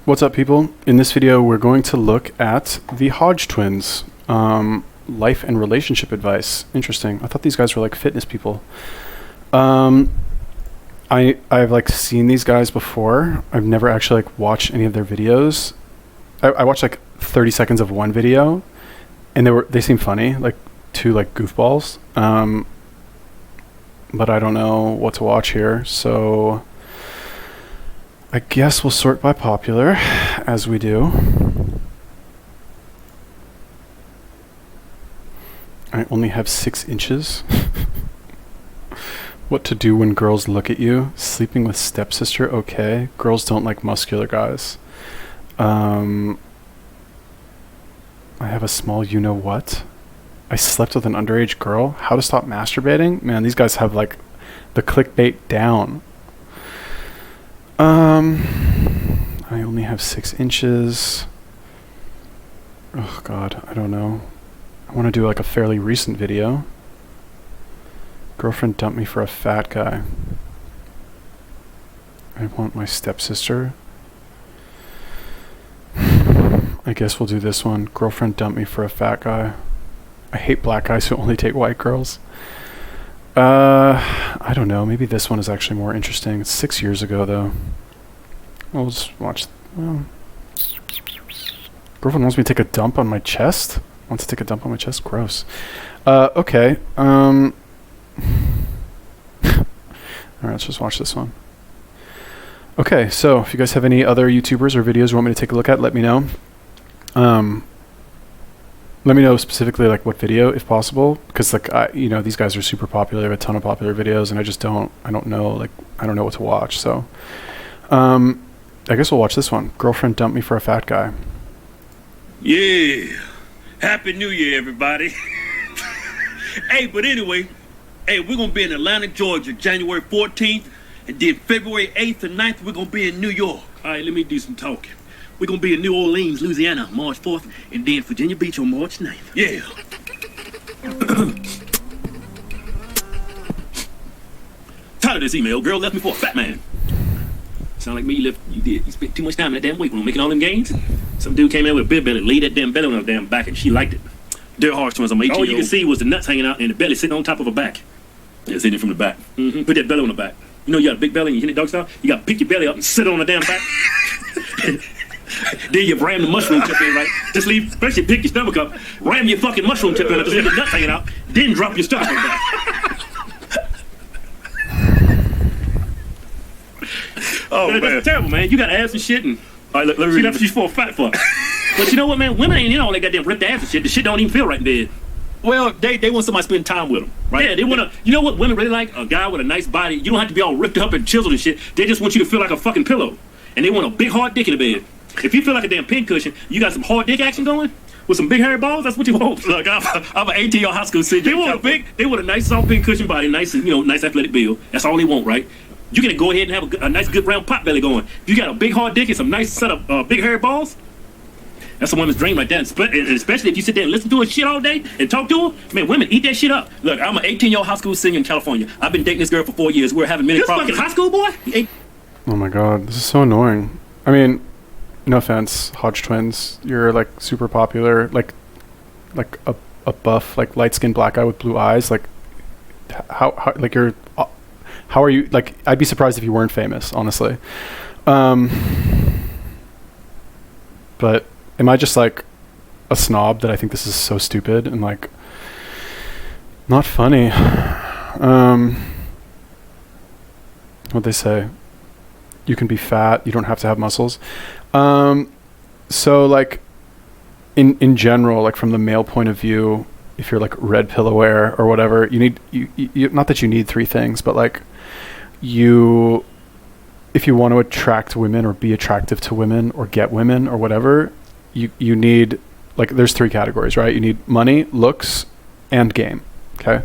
What's up, people? In this video, we're going to look at the Hodge Twins. Life and relationship advice. Interesting. I thought these guys were like fitness people. I've like seen these guys before. I've never actually like watched any of their videos. I watched like 30 seconds of one video, and they seemed funny, like two like goofballs. But I don't know what to watch here, so I guess we'll sort by popular, as we do. I only have 6 inches. What to do when girls look at you? Sleeping with stepsister, okay. Girls don't like muscular guys. I have a small you-know-what. I slept with an underage girl. How to stop masturbating? Man, these guys have like the clickbait down. I only have 6 inches. Oh God, I don't know. I want to do like a fairly recent video. Girlfriend dumped me for a fat guy. I want my stepsister. I guess we'll do this one. Girlfriend dumped me for a fat guy. I hate black guys who only date white girls. I don't know. Maybe this one is actually more interesting. It's 6 years ago, though. We'll just watch. Well, girlfriend wants me to take a dump on my chest. Wants to take a dump on my chest? Gross. Okay. Alright, let's just watch this one. Okay, so if you guys have any other YouTubers or videos you want me to take a look at, let me know. Let me know specifically like what video, if possible, because like these guys are super popular. They have a ton of popular videos, and I don't know what to watch. So, I guess we'll watch this one. Girlfriend dumped me for a fat guy. Yeah, Happy New Year, everybody. Hey, but anyway, we're gonna be in Atlanta, Georgia, January 14th, and then February 8th and 9th, we're gonna be in New York. All right, let me do some talking. We're gonna be in New Orleans, Louisiana, March 4th, and then Virginia Beach on March 9th. Yeah. Tired of this email. Girl left me for a fat man. Sound like me. You spent too much time in that damn weight room making all them gains. Some dude came in with a big belly, laid that damn belly on her damn back, and she liked it. Dear Hodge Twins, I'm 18. All you can see was the nuts hanging out and the belly sitting on top of her back. Yeah, it's hitting from the back. Put that belly on the back. You know you got a big belly and you hit it dog style? You gotta pick your belly up and sit on the damn back. Then you ram the mushroom tip in, right? Just leave, especially pick your stomach up, ram your fucking mushroom tip in, and just leave the nuts hanging out, then drop your stomach back. Oh, man. That's terrible, man. You got ass and shit, and all right, let me read. She's for a fat fuck. But you know what, man? Women ain't in all that goddamn ripped ass and shit. The shit don't even feel right in bed. Well, they want somebody to spend time with them, right? Yeah, they want to. You know what women really like? A guy with a nice body. You don't have to be all ripped up and chiseled and shit. They just want you to feel like a fucking pillow, and they want a big hard dick in the bed. If you feel like a damn pincushion, you got some hard dick action going with some big hairy balls. That's what you want. Look, I'm an 18-year high school senior. They want a nice soft pincushion body, nice athletic build. That's all they want, right? You can go ahead and have a nice good round pot belly going. If you got a big hard dick and some nice set of big hairy balls, that's a woman's dream right there. And especially if you sit there and listen to her shit all day and talk to her, man, women eat that shit up. Look, I'm an 18-year high school senior in California. I've been dating this girl for 4 years. We're having many problems. This fucking high school boy? Oh my God, this is so annoying. I mean, no offense, Hodge Twins. You're like super popular, like a buff, like light-skinned black guy with blue eyes. Like, how like you're. How are you? Like, I'd be surprised if you weren't famous, honestly. But am I just like a snob that I think this is so stupid and like not funny? What'd they say? You can be fat. You don't have to have muscles. So like in general, like from the male point of view, if you're like red pill aware or whatever, you need you not that you need 3 things, but like if you want to attract women or be attractive to women or get women or whatever, you need, like, there's 3 categories, right? You need money, looks, and game. Okay.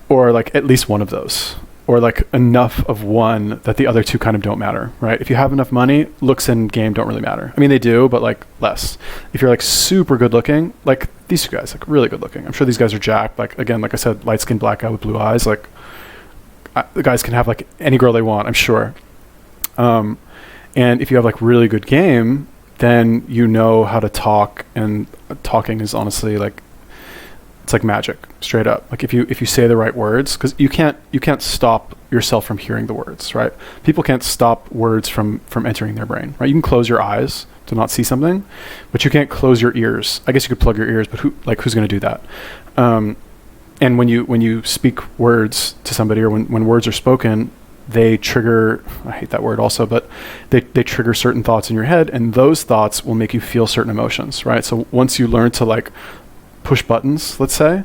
Or like at least one of those, or like enough of one that the other 2 kind of don't matter, right? If you have enough money, looks and game don't really matter. I mean, they do, but like less. If you're like super good looking, like these 2 guys, like really good looking. I'm sure these guys are jacked. Like, again, like I said, light skinned black guy with blue eyes. Like the guys can have like any girl they want, I'm sure. And if you have like really good game, then you know how to talk, and talking is honestly like, it's like magic, straight up. Like if you say the right words, because you can't stop yourself from hearing the words, right? People can't stop words from entering their brain, right? You can close your eyes to not see something, but you can't close your ears. I guess you could plug your ears, but who's going to do that? And when you speak words to somebody, or when words are spoken, they trigger, I hate that word also, but they trigger certain thoughts in your head, and those thoughts will make you feel certain emotions, right? So once you learn to like push buttons, let's say,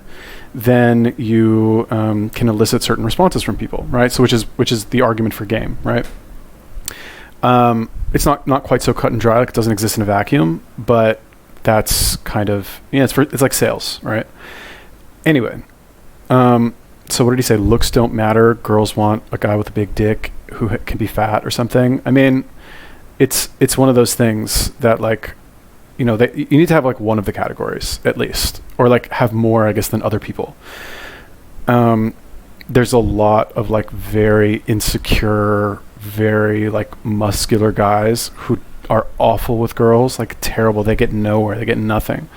then you can elicit certain responses from people, right? So which is the argument for game, right? It's not quite so cut and dry, like it doesn't exist in a vacuum, but that's kind of, it's like sales, right? Anyway, so what did he say? Looks don't matter. Girls want a guy with a big dick who can be fat or something. I mean, it's one of those things that like, you need to have like one of the categories at least, or like have more, I guess, than other people. There's a lot of like very insecure, very like muscular guys who are awful with girls, like terrible. They get nowhere. They get nothing.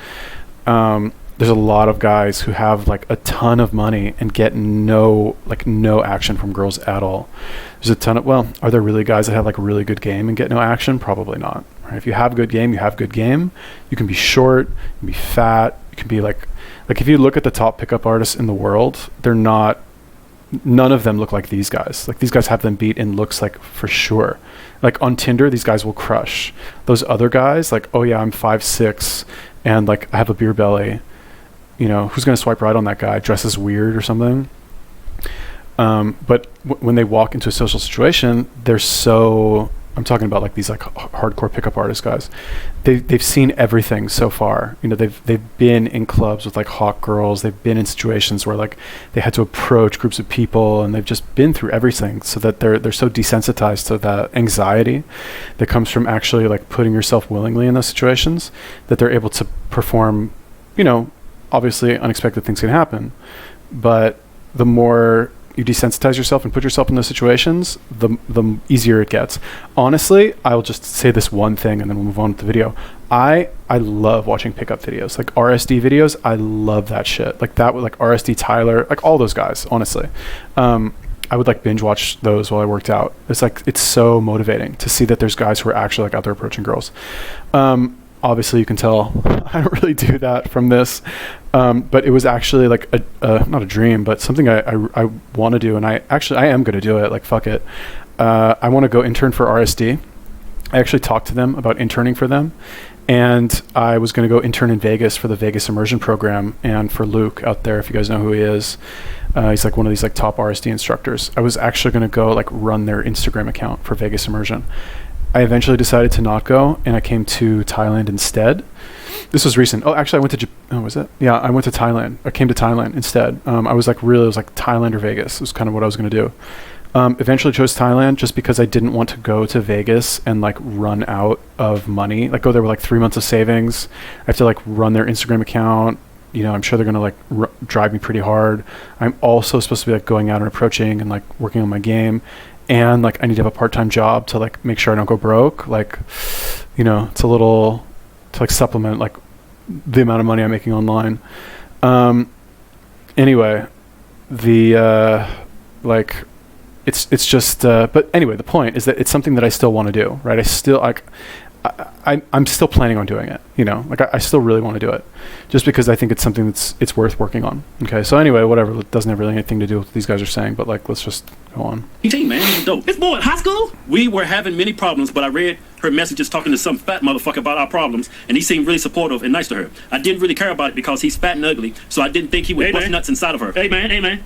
There's a lot of guys who have like a ton of money and get no action from girls at all. There's a ton of, are there really guys that have like really good game and get no action? Probably not. Right? If you have good game, you have good game. You can be short, you can be fat, you can be like if you look at the top pickup artists in the world, none of them look like these guys. Like these guys have them beat in looks, like for sure. Like on Tinder, these guys will crush. Those other guys, like, oh yeah, I'm 5'6" and like I have a beer belly. Who's going to swipe right on that guy? Dresses weird or something. But when they walk into a social situation, they're so, I'm talking about like these like hardcore pickup artist guys. They've seen everything so far. They've been in clubs with like hot girls. They've been in situations where like they had to approach groups of people, and they've just been through everything, so that they're so desensitized to that anxiety that comes from actually like putting yourself willingly in those situations, that they're able to perform, obviously unexpected things can happen, but the more you desensitize yourself and put yourself in those situations, the easier it gets. Honestly, I'll just say this one thing and then we'll move on with the video. I love watching pickup videos, like RSD videos. I love that shit. Like that with like RSD Tyler, like all those guys, honestly. I would like binge watch those while I worked out. It's so motivating to see that there's guys who are actually like out there approaching girls. Obviously you can tell I don't really do that from this, but it was actually like not a dream, but something I want to do, and I am going to do it. Like fuck it, I want to go intern for RSD. I actually talked to them about interning for them, and I was going to go intern in Vegas for the Vegas immersion program, and for Luke out there, if you guys know who he is, he's like one of these like top RSD instructors. I was actually going to go like run their Instagram account for Vegas immersion. I eventually decided to not go, and I came to Thailand instead. This was recent. Oh, actually, I went to was it? Yeah, I went to Thailand. I came to Thailand instead. It was like Thailand or Vegas. It was kind of what I was going to do. Eventually chose Thailand just because I didn't want to go to Vegas and like run out of money. Like go there with like 3 months of savings. I have to like run their Instagram account. I'm sure they're going to like drive me pretty hard. I'm also supposed to be like going out and approaching and like working on my game. And like I need to have a part-time job to like make sure I don't go broke. Like, it's a little to like supplement like the amount of money I'm making online. Anyway, the like it's just but anyway, the point is that it's something that I still want to do, right? I still like I'm still planning on doing it, like I still really want to do it, just because I think it's something it's worth working on. Okay, so anyway, whatever, it doesn't have really anything to do with what these guys are saying, but like let's just go on. 18, man, this is dope. This boy in high school, we were having many problems, but I read her messages talking to some fat motherfucker about our problems, and he seemed really supportive and nice to her. I didn't really care about it because he's fat and ugly, so I didn't think he would bust nuts inside of her. Hey man.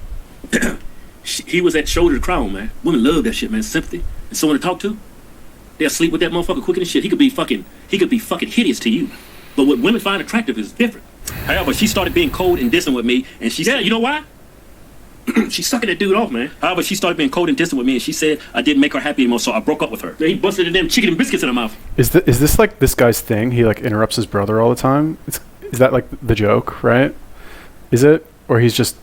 He was at shoulder to crown, man. Women love that shit, man. Sympathy and someone to talk to. They'll sleep with that motherfucker quicker than shit. He could be fucking hideous to you. But what women find attractive is different. However, she started being cold and distant with me, and she said, you know why? She's sucking that dude off, man. However, she started being cold and distant with me, and she said I didn't make her happy anymore, so I broke up with her. He busted them chicken and biscuits in her mouth. Is this like this guy's thing? He like interrupts his brother all the time. Is that like the joke, right? Is it, or he's just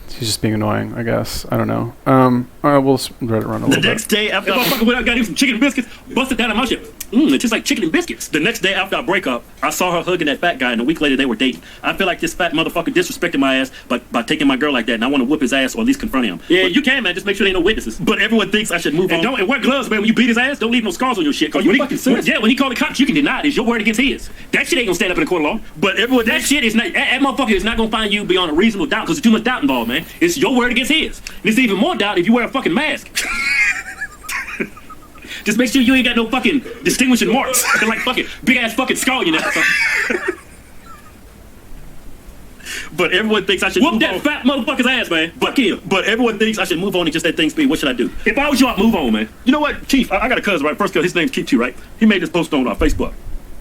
He's just being annoying, I guess. I don't know. All right, we'll let it run a little bit. The next day after I fucking went out, got him some chicken and biscuits, busted down in my shit. It tastes like chicken and biscuits. The next day after our breakup, I saw her hugging that fat guy, and a week later they were dating. I feel like this fat motherfucker disrespected my ass by taking my girl like that, and I want to whip his ass or at least confront him. Yeah, but you can, man. Just make sure there ain't no witnesses. But everyone thinks I should move on. And wear gloves, man. When you beat his ass, don't leave no scars on your shit. Cause when he called the cops, you can deny it. It's your word against his. That shit ain't gonna stand up in the court of law. But everyone, that shit is not. That motherfucker is not gonna find you beyond a reasonable doubt because there's too much doubt involved, man. It's your word against his. And it's even more doubt if you wear a fucking mask. Just make sure you ain't got no fucking distinguishing marks. Like fucking big ass fucking scar you know. But everyone thinks I should whoop that fat motherfucker's ass, man. But everyone thinks I should move on and just let things be. What should I do? If I was you, I'd move on, man. You know what, Chief? I got a cousin, right? First cousin, his name's Keith too, right? He made this post on Facebook.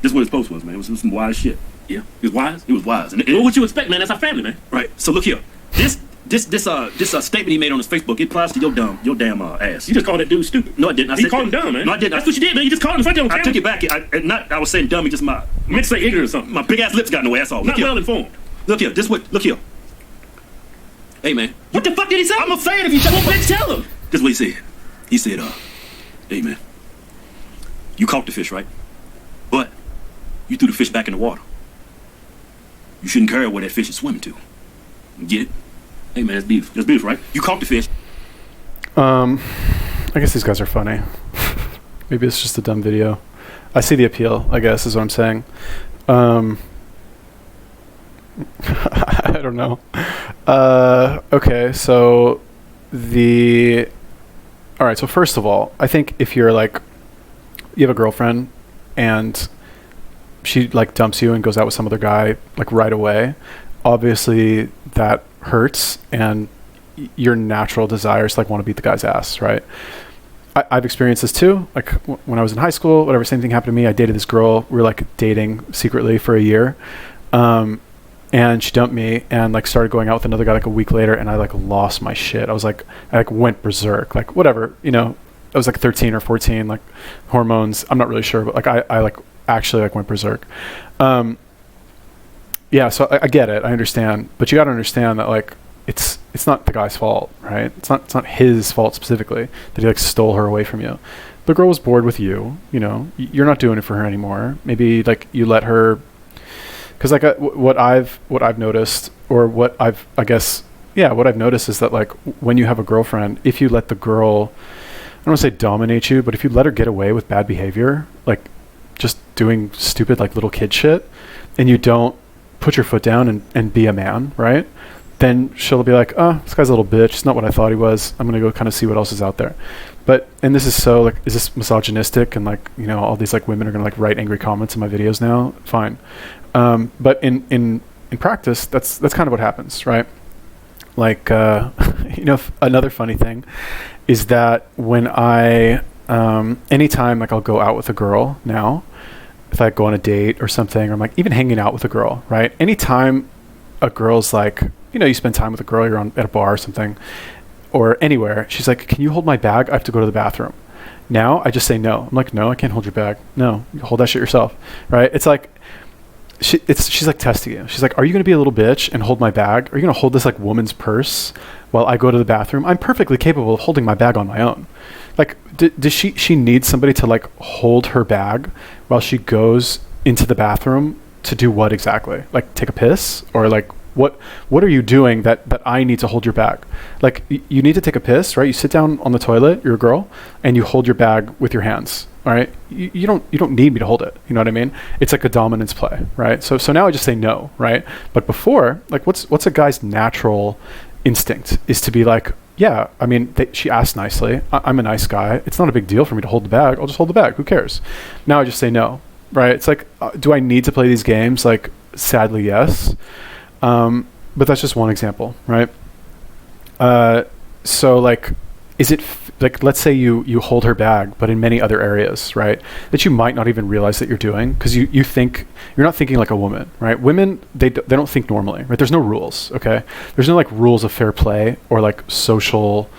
This is what his post was, man. It was some wise shit. Yeah, he was wise. He was wise. And what would you expect, man? That's our family, man. Right. So look here. This statement he made on his Facebook, it applies to your damn ass. You just called that dude stupid. No, I didn't. I called him dumb, man. No, I didn't. That's what you did, man. You just called him fucking. I took it back. I was saying dumb. He just meant to say ignorant or something. My big ass lips got in the way. That's all. Not well informed. Look here. Look here. Hey, man. What the fuck did he say? I'm gonna say it if you shut up. Well, bitch, tell him. This is what he said. He said, hey, man. You caught the fish, right? But you threw the fish back in the water. You shouldn't care where that fish is swimming to. Get it? Hey man, that's beef. That's beef, right? You caught the fish. I guess these guys are funny. Maybe it's just a dumb video. I see the appeal, I guess, is what I'm saying. I don't know. Okay, so Alright, so first of all, I think if you're like, you have a girlfriend and she like dumps you and goes out with some other guy like right away, obviously that hurts and your natural desires like want to beat the guy's ass, right? I've experienced this too. Like when I was in high school, whatever, same thing happened to me. I dated this girl. We were like dating secretly for a year. And she dumped me and like started going out with another guy like a week later, and I like lost my shit. I like went berserk, like whatever, you know, I was like 13 or 14, like hormones. I'm not really sure, but like I like actually like went berserk. Yeah, so I get it. I understand. But you got to understand that like it's not the guy's fault, right? It's not his fault specifically that he like stole her away from you. The girl was bored with you, you know. You're not doing it for her anymore. Maybe like you let her, cuz like what I've noticed, or what I've noticed is that like when you have a girlfriend, if you let the girl, I don't want to say dominate you, but if you let her get away with bad behavior, like just doing stupid like little kid shit, and you don't put your foot down and be a man, right? Then she'll be like, oh, this guy's a little bitch. It's not what I thought he was. I'm going to go kind of see what else is out there. And this is so like, is this misogynistic? And like, you know, all these like women are going to like write angry comments in my videos now. Fine. But in practice, that's kind of what happens, right? Like, you know, another funny thing is that when anytime like I'll go out with a girl now, if I go on a date or something, or I'm like even hanging out with a girl, right? Anytime a girl's like, you know, you spend time with a girl, you're at a bar or something, or anywhere, she's like, can you hold my bag? I have to go to the bathroom. Now I just say no. I'm like, no, I can't hold your bag. No, you hold that shit yourself, right? It's like, she's like testing you. She's like, are you going to be a little bitch and hold my bag? Are you going to hold this like woman's purse while I go to the bathroom? I'm perfectly capable of holding my bag on my own. Like, does she need somebody to like hold her bag while she goes into the bathroom to do what exactly? Like take a piss? Or like what are you doing that I need to hold your bag? Like you need to take a piss, right? You sit down on the toilet, you're a girl, and you hold your bag with your hands. All right, you don't need me to hold it. You know what I mean? It's like a dominance play, right? So now I just say no, right? But before, like what's a guy's natural instinct is to be like, yeah, I mean, she asked nicely. I'm a nice guy. It's not a big deal for me to hold the bag. I'll just hold the bag. Who cares? Now I just say no, right? It's like, do I need to play these games? Like, sadly, yes. But that's just one example, right? So like, is it like, let's say you hold her bag, but in many other areas, right, that you might not even realize that you're doing, because you think you're not thinking like a woman, right? Women, they don't think normally, right? There's no rules, okay? There's no like rules of fair play or like social,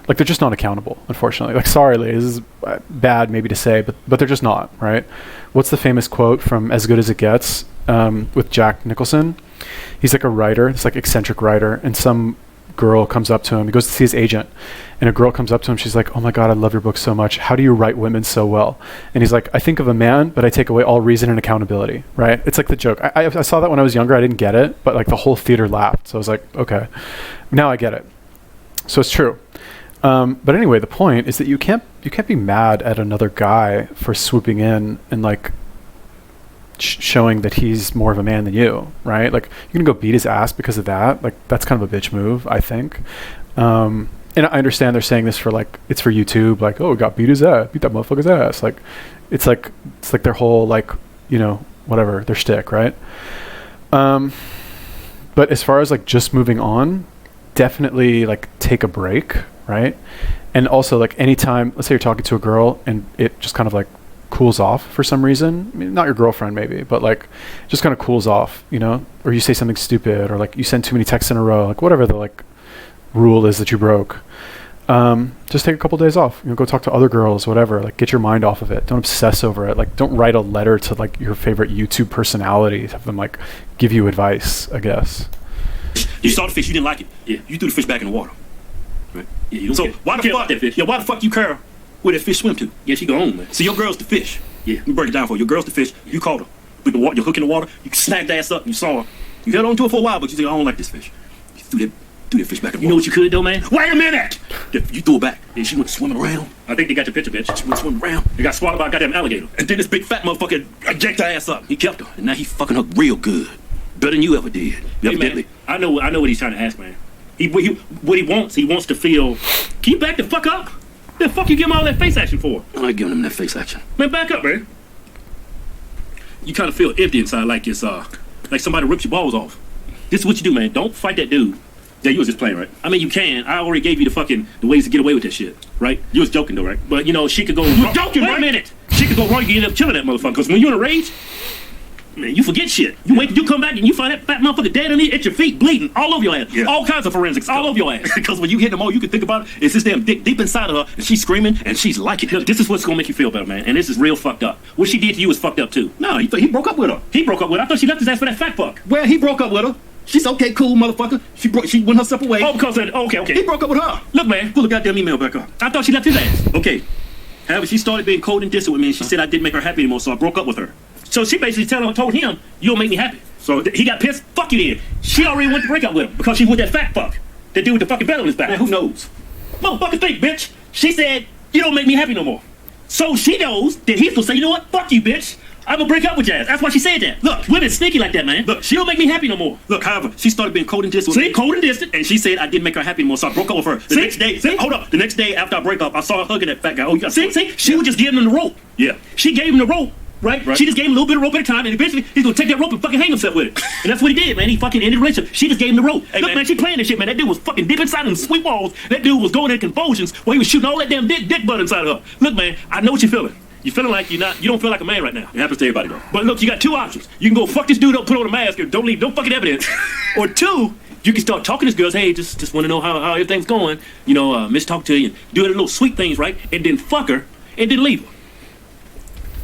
like they're just not accountable, unfortunately. Like, sorry, ladies, this is bad maybe to say, but they're just not, right? What's the famous quote from As Good As It Gets with Jack Nicholson? He's like a writer, this like eccentric writer, and some girl comes up to him. He goes to see his agent, and a girl comes up to him. She's like, "Oh my God, I love your book so much. How do you write women so well?" And he's like, "I think of a man, but I take away all reason and accountability." Right? It's like the joke. I saw that when I was younger. I didn't get it, but like the whole theater laughed. So I was like, okay, now I get it. So it's true. But anyway, the point is that you can't be mad at another guy for swooping in and like showing that he's more of a man than you, right? Like you're gonna go beat his ass because of that. Like that's kind of a bitch move, I think. And I understand they're saying this for like it's for YouTube, like, oh, got beat his ass, beat that motherfucker's ass. Like it's like their whole like, you know, whatever, their shtick, right? But as far as like just moving on, definitely like take a break, right? And also like anytime, let's say you're talking to a girl and it just kind of like cools off for some reason. I mean, not your girlfriend maybe, but like just kind of cools off, you know, or you say something stupid or like you send too many texts in a row, like whatever the like rule is that you broke. Just take a couple days off, you know, go talk to other girls, whatever, like get your mind off of it. Don't obsess over it. Like don't write a letter to like your favorite YouTube personality to have them like give you advice, I guess. You saw the fish, you didn't like it. Yeah. You threw the fish back in the water. Right? Yeah, you don't so why the fuck that fish? Yeah, why the fuck you care where that fish swim to? Yeah, she go home, man. So your girl's the fish. Yeah. Let me break it down for you. Your girl's the fish. You caught her. With the water, you hook in the water, you snagged the ass up and you saw her. You held on to her for a while, but you said, I don't like this fish. You threw that fish back in the water. You know what you could though, man? Wait a minute! You threw her back. And she went swimming around. I think they got your picture, bitch. She went swimming around. They got swallowed by a goddamn alligator. And then this big fat motherfucker jacked her ass up. He kept her. And now he fucking her real good. Better than you ever did. Hey, man, I know what he's trying to ask, man. What he wants to feel. Can you back the fuck up? The fuck you give him all that face action for? I'm not giving him that face action. Man, back up, man. You kind of feel empty inside, like it's like somebody ripped your balls off. This is what you do, man. Don't fight that dude. Yeah, you was just playing, right? I mean, you can. I already gave you the ways to get away with that shit, right? You was joking though, right? But you know, she could go. You joking, right? Wait a minute. She could go wrong. You end up killing that motherfucker. Because when you're in a rage, man, you forget shit. You wait till you come back and you find that fat motherfucker dead at your feet, bleeding all over your ass. Yeah. All kinds of forensics all over your ass. Because when you hit them all, you can think about it. It's this damn dick deep inside of her, and she's screaming and she's liking it. Look, this is what's gonna make you feel better, man. And this is real fucked up. What she did to you is fucked up too. No, he broke up with her. He broke up with her. I thought she left his ass for that fat fuck. Well, he broke up with her. She's okay, cool motherfucker. She went herself away. Oh, because okay. He broke up with her. Look, man, pull the goddamn email back up. I thought she left his ass. Okay. However, she started being cold and distant with me, and she said I didn't make her happy anymore, so I broke up with her. So she basically told him, you don't make me happy. So he got pissed. Fuck you then. She already went to break up with him because she was that fat fuck. That dude with the fucking belt on his back. Man, who knows? Motherfucker think, bitch. She said, you don't make me happy no more. So she knows that he's gonna say, you know what? Fuck you, bitch. I'm gonna break up with your ass. That's why she said that. Look, women sneaky like that, man. Look, she don't make me happy no more. Look, however, she started being cold and distant. See, cold and distant, and she said I didn't make her happy anymore, so I broke up with her. The next day, hold up. The next day after I break up, I saw her hugging that fat guy. Oh, you got see? She was just giving him the rope. Yeah. She gave him the rope. Right? She just gave him a little bit of rope at a time, and eventually he's gonna take that rope and fucking hang himself with it. And that's what he did, man. He fucking ended the relationship. She just gave him the rope. Hey, look, man, she playing this shit, man. That dude was fucking deep inside them sweet walls. That dude was going in convulsions while he was shooting all that damn dick butt inside of her. Look, man, I know what you're feeling. You're feeling like you don't feel like a man right now. It happens to everybody though. But look, you got two options. You can go fuck this dude up, put on a mask, and don't leave no fucking evidence. Or two, you can start talking to this girl, hey, just want to know how everything's going. You know, miss talk to you, and do the little sweet things, right? And then fuck her, and then leave her.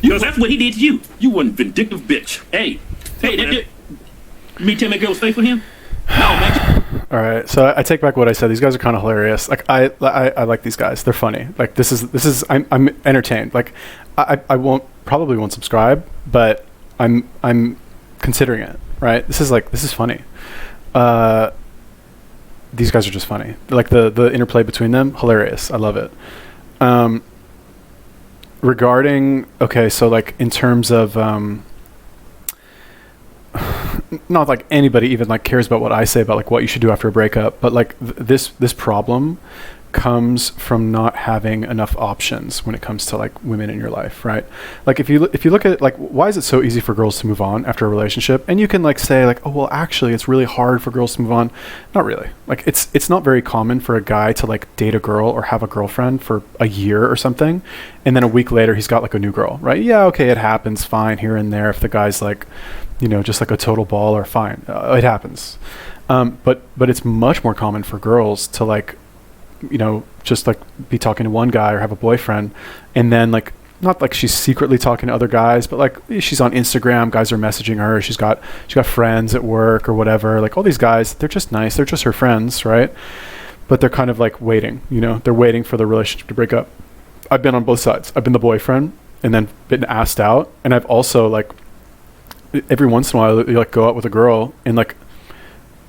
Because that's what he did to you. You one vindictive bitch. Hey, me tell my girl was faithful to him? No, man. All right, so I take back what I said. These guys are kind of hilarious. Like I like these guys. They're funny. Like this is I'm entertained. Like I probably won't subscribe, but I'm considering it. Right? This is funny. These guys are just funny. Like the interplay between them, hilarious. I love it. Regarding so like in terms of not like anybody even like cares about what I say about like what you should do after a breakup, but like this problem comes from not having enough options when it comes to like women in your life, right? Like if you look at it, like why is it so easy for girls to move on after a relationship? And you can like say like, oh well, actually it's really hard for girls to move on. Not really. Like it's not very common for a guy to like date a girl or have a girlfriend for a year or something, and then a week later he's got like a new girl, right? Yeah, okay, it happens, fine, here and there. If the guy's like, you know, just like a total baller, fine, it happens. But it's much more common for girls to like, you know, just like be talking to one guy or have a boyfriend, and then like not like she's secretly talking to other guys, but like she's on Instagram, guys are messaging her, she's got friends at work or whatever. Like all these guys, they're just nice, they're just her friends, right? But they're kind of like waiting, you know, they're waiting for the relationship to break up. I've been on both sides. I've been the boyfriend and then been asked out, and I've also like every once in a while you like go out with a girl and like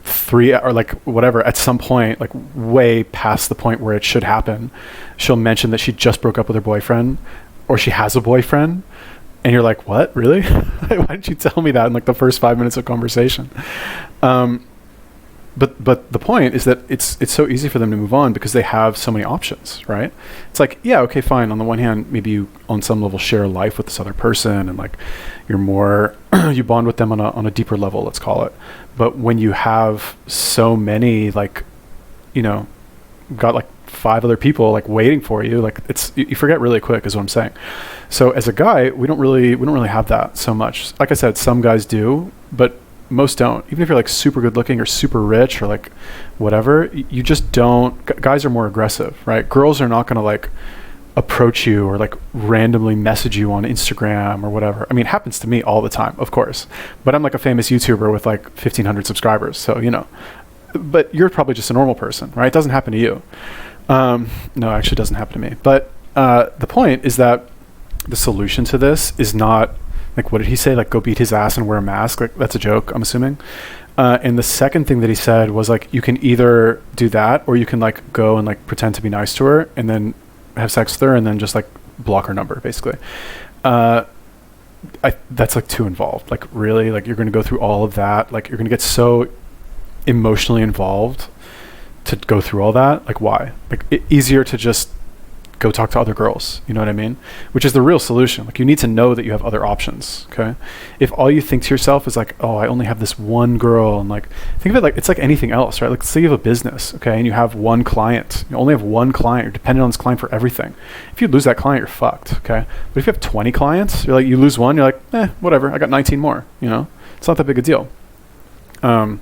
3 or like whatever, at some point, like way past the point where it should happen, she'll mention that she just broke up with her boyfriend, or she has a boyfriend, and you're like, what, really? Why didn't you tell me that in like the first 5 minutes of conversation? But the point is that it's so easy for them to move on because they have so many options, right? It's like, yeah, okay, fine. On the one hand, maybe you on some level share life with this other person, and like you're more you bond with them on a deeper level, let's call it. But when you have so many, like, you know, got like 5 other people like waiting for you, like you forget really quick, is what I'm saying. So as a guy, we don't really have that so much. Like I said, some guys do, but most don't. Even if you're like super good looking or super rich or like whatever, you just don't. Guys are more aggressive, right? Girls are not going to like approach you or like randomly message you on Instagram or whatever. I mean, it happens to me all the time, of course, but I'm like a famous YouTuber with like 1,500 subscribers, so you know. But you're probably just a normal person, right? It doesn't happen to you. No, actually, it doesn't happen to me. But the point is that the solution to this is not like, what did he say? Like, go beat his ass and wear a mask. Like, that's a joke, I'm assuming. And the second thing that he said was like, you can either do that, or you can like go and like pretend to be nice to her and then have sex with her and then just like block her number, basically. That's like too involved. Like, really, like you're going to go through all of that. Like, you're going to get so emotionally involved to go through all that. Like, why? Like, easier to just go talk to other girls, you know what I mean? Which is the real solution. Like, you need to know that you have other options, okay? If all you think to yourself is like, oh, I only have this one girl, and like, think of it like it's like anything else, right? Like, say you have a business, okay, and you have one client. You only have one client. You're dependent on this client for everything. If you lose that client, you're fucked, okay? But if you have 20 clients, you're like, you lose one, you're like, whatever, I got 19 more, you know? It's not that big a deal. Yeah.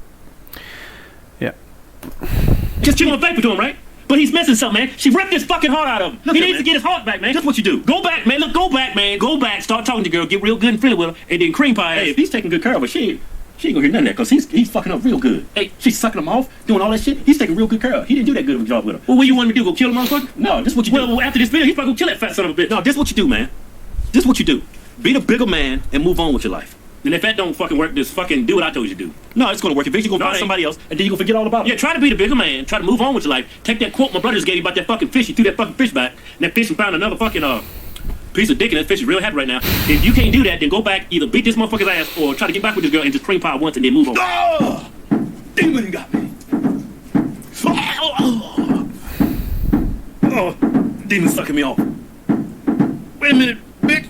Just you want to vape to him, right? But he's missing something, man. She ripped his fucking heart out of him. He needs to get his heart back, man. That's what you do. Go back, man. Look, go back, man. Go back. Start talking to the girl. Get real good and friendly with her, and then cream pie. Hey, if he's taking good care of her, she ain't gonna hear none of that, because he's fucking up real good. Hey, she's sucking him off, doing all that shit. He's taking real good care of her. He didn't do that good of a job with her. Well, what you want me to do? Go kill him, motherfucker? No, this is what you do. Well, after this video, he's probably gonna kill that fat son of a bitch. No, this is what you do, man. This is what you do. Be the bigger man and move on with your life. And if that don't fucking work, just fucking do what I told you to do. No, it's gonna work. Eventually you're gonna find somebody else, and then you're gonna forget all about it. Yeah, try to be the bigger man. Try to move on with your life. Take that quote my brother just gave you about that fucking fish. He threw that fucking fish back, and that fish found another fucking piece of dick, and that fish is real happy right now. If you can't do that, then go back, either beat this motherfucker's ass or try to get back with this girl and just cream pie once and then move on. Oh! Demon got me. Oh, demon sucking me off. Wait a minute, bitch.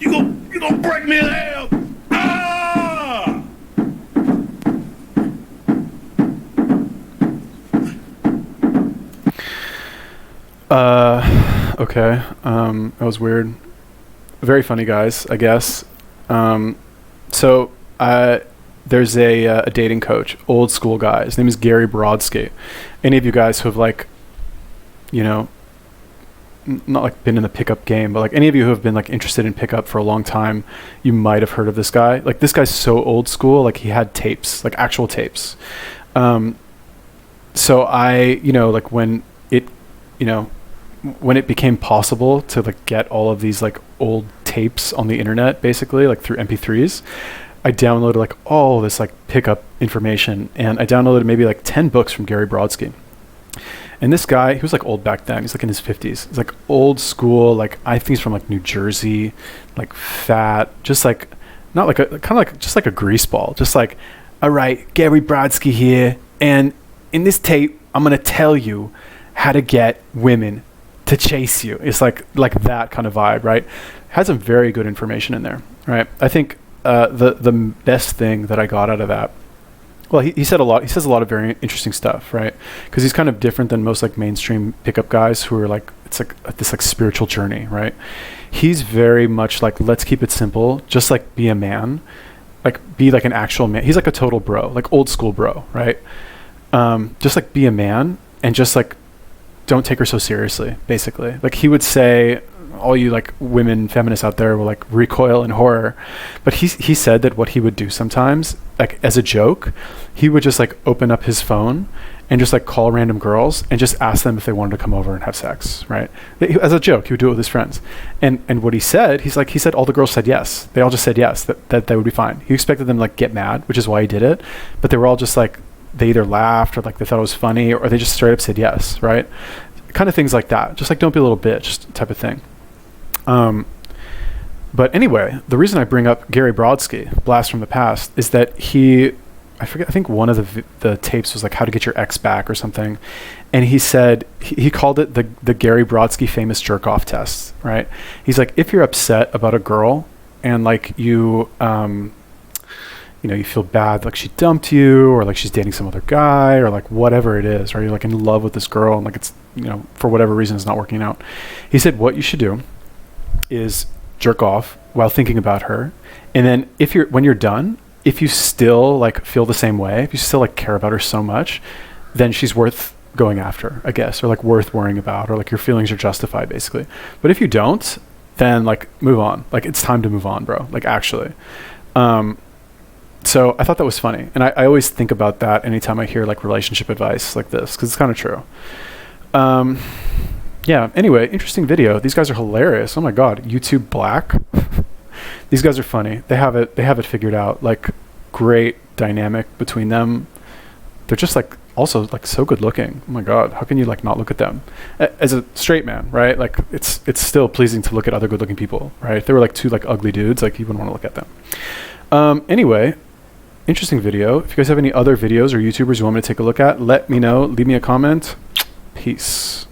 You gonna break me in half. Ah! Okay. That was weird. Very funny, guys, I guess. So there's a dating coach, old school guy. His name is Gary Brodsky. Any of you guys who have like, you know, not like been in the pickup game, but like any of you who have been like interested in pickup for a long time, you might have heard of this guy. Like, this guy's so old school. Like, he had tapes, like actual tapes. So like when it became possible to like get all of these like old tapes on the internet, basically like through MP3s, I downloaded like all this like pickup information, and I downloaded maybe like 10 books from Gary Brodsky. And this guy, he was like old back then. He's like in his 50s. He's like old school. Like, I think he's from like New Jersey, like fat, just like, not like a, kind of like, just like a grease ball. Just like, all right, Gary Brodsky here. And in this tape, I'm going to tell you how to get women to chase you. It's like that kind of vibe, right? Had some very good information in there, right? I think the best thing that I got out of that, well, he said a lot. He says a lot of very interesting stuff, right? Because he's kind of different than most like mainstream pickup guys who are like, it's like this like spiritual journey, right? He's very much like, let's keep it simple. Just like be a man, like be like an actual man. He's like a total bro, like old school bro, right? Just like be a man and just like don't take her so seriously, basically. Like, he would say, all you like women feminists out there will like recoil in horror. But he said that what he would do sometimes, like as a joke, he would just like open up his phone and just like call random girls and just ask them if they wanted to come over and have sex, right? As a joke, he would do it with his friends. And what he said all the girls said yes. They all just said yes, that they would be fine. He expected them to like get mad, which is why he did it. But they were all just like, they either laughed or like they thought it was funny, or they just straight up said yes, right? Kind of things like that. Just like, don't be a little bitch type of thing. But anyway, the reason I bring up Gary Brodsky, Blast from the Past, is that I think one of the tapes was like how to get your ex back or something. And he said, he called it the Gary Brodsky famous jerk off test, right? He's like, if you're upset about a girl and like you feel bad, like she dumped you, or like she's dating some other guy, or like whatever it is, or you're like in love with this girl and like it's, for whatever reason it's not working out. He said, what you should do is jerk off while thinking about her. And then when you're done, if you still like feel the same way, if you still like care about her so much, then she's worth going after, I guess, or like worth worrying about, or like your feelings are justified basically. But if you don't, then like move on. Like it's time to move on, bro. Like actually. So I thought that was funny. And I always think about that anytime I hear like relationship advice like this, because it's kind of true. Yeah, anyway, interesting video. These guys are hilarious. Oh my God, YouTube Black. These guys are funny. They have it figured out. Like great dynamic between them. They're just like also like so good looking. Oh my God, how can you like not look at them? As a straight man, right? Like it's still pleasing to look at other good looking people, right? If they were like two like ugly dudes, like you wouldn't want to look at them. Anyway, interesting video. If you guys have any other videos or YouTubers you want me to take a look at, let me know. Leave me a comment. Peace.